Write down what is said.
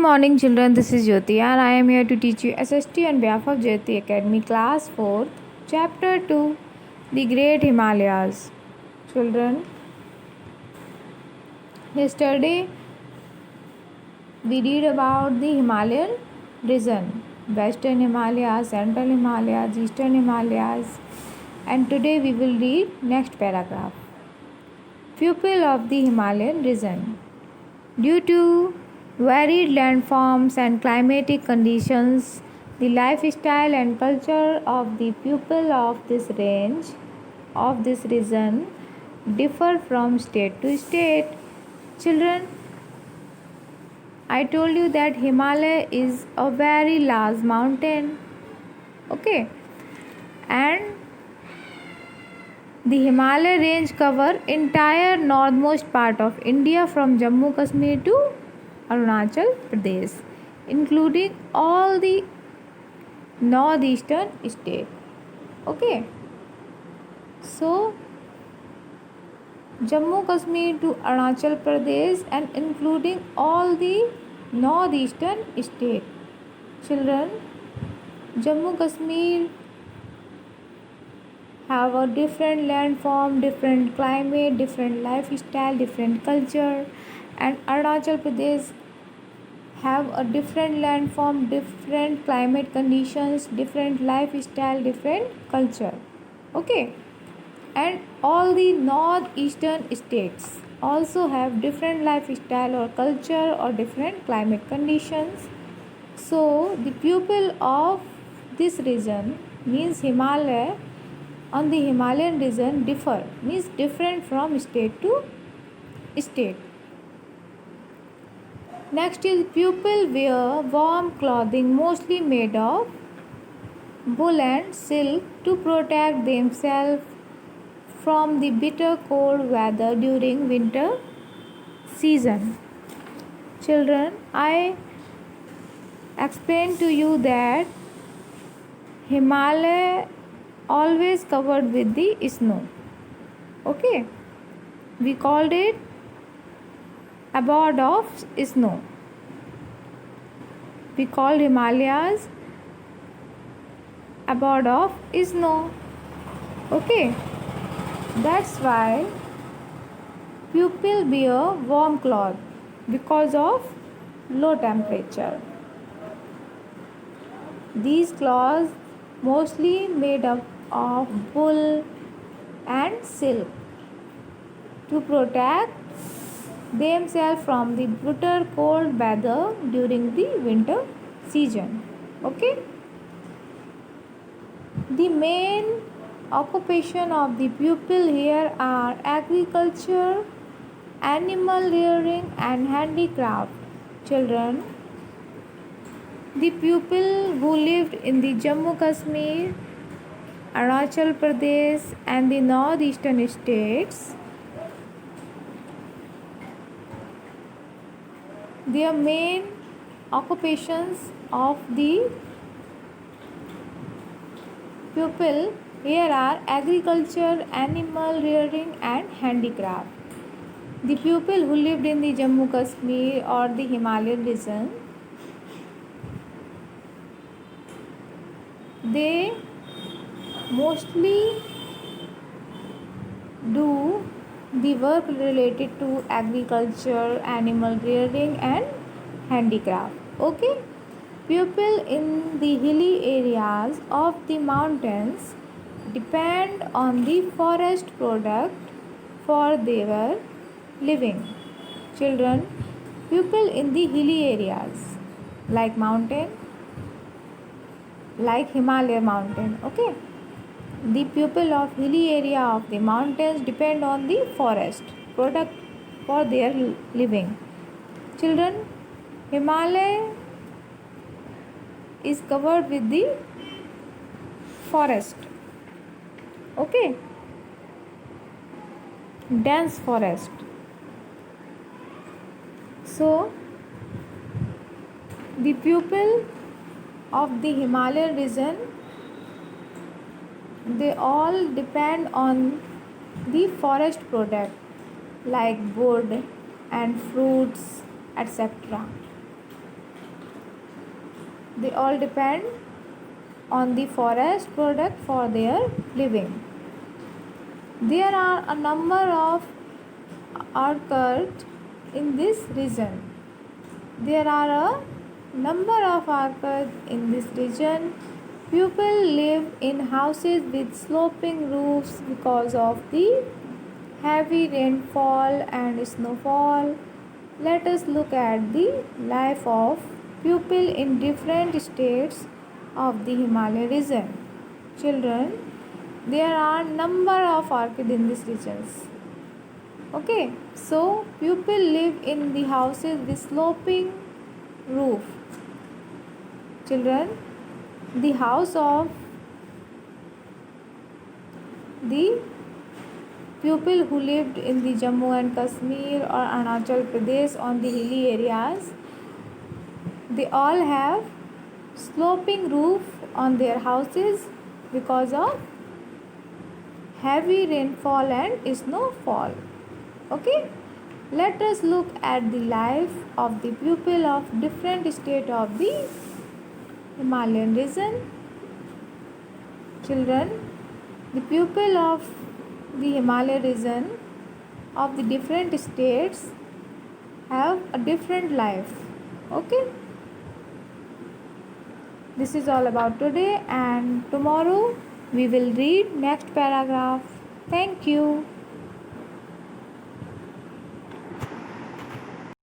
morning, children. This is Jyoti, and I am here to teach you SST on behalf of Jyoti Academy, Class 4th, Chapter 2, The Great Himalayas. Children, yesterday we read about the Himalayan region, Western Himalayas, Central Himalayas, Eastern Himalayas, and today we will read next paragraph. Pupil of the Himalayan region. Due to varied landforms and climatic conditions, the lifestyle and culture of the people of this range of this region differ from state to state. Children, I told you that Himalaya is a very large mountain. Okay, and the Himalaya range cover entire northmost part of India from Jammu Kashmir to Arunachal Pradesh, including all the northeastern state. Okay, so Jammu Kashmir to Arunachal Pradesh and including all the northeastern state. Children, Jammu Kashmir have a different landform, different climate, different lifestyle, different culture, and Arunachal Pradesh have a different landform, different climate conditions, different lifestyle, different culture. Okay, and all the northeastern states also have different lifestyle or culture or different climate conditions. So the pupil of this region means Himalaya on the Himalayan region differ, means different from state to state. Next is pupil wear warm clothing mostly made of wool and silk to protect themselves from the bitter cold weather during winter season. Children, I explained to you that Himalaya always covered with the snow. Okay, we called it abode of snow. We called Himalayas abode of snow. Okay, that's why pupil wear warm cloth because of low temperature. These cloths mostly made up of wool and silk to protect themselves from the bitter cold weather during the winter season. Okay, the main occupation of the pupil here are agriculture, animal rearing, and handicraft. Children, the pupil who lived in the Jammu Kashmir, Arunachal Pradesh, and the northeastern states, their main occupations of the pupil here are agriculture, animal rearing, and handicraft. The pupil who lived in the Jammu Kashmir or the Himalayan region, they mostly do the work related to agriculture, animal rearing, and handicraft. Okay, people in the hilly areas of the mountains depend on the forest product for their living. Children, people in the hilly areas like mountain, like Himalaya mountain. Okay, the people of hilly area of the mountains depend on the forest product for their living. Children, Himalaya is covered with the forest. Okay, dense forest. So the people of the Himalayan region, they all depend on the forest product like wood and fruits, etc. They all depend on the forest product for their living. There are a number of orchids in this region. There are a number of orchids in this region. People live in houses with sloping roofs because of the heavy rainfall and snowfall. Let us look at the life of people in different states of the Himalaya region. Children, there are number of orchids in these regions. Okay, so people live in the houses with sloping roof. Children, the house of the people who lived in the Jammu and Kashmir or Arunachal Pradesh on the hilly areas, they all have sloping roof on their houses because of heavy rainfall and snowfall. Okay, let us look at the life of the people of different state of the Himalayan region. Children, the people of the Himalaya region of the different states have a different life. Okay, this is all about today, and tomorrow we will read next paragraph. Thank you.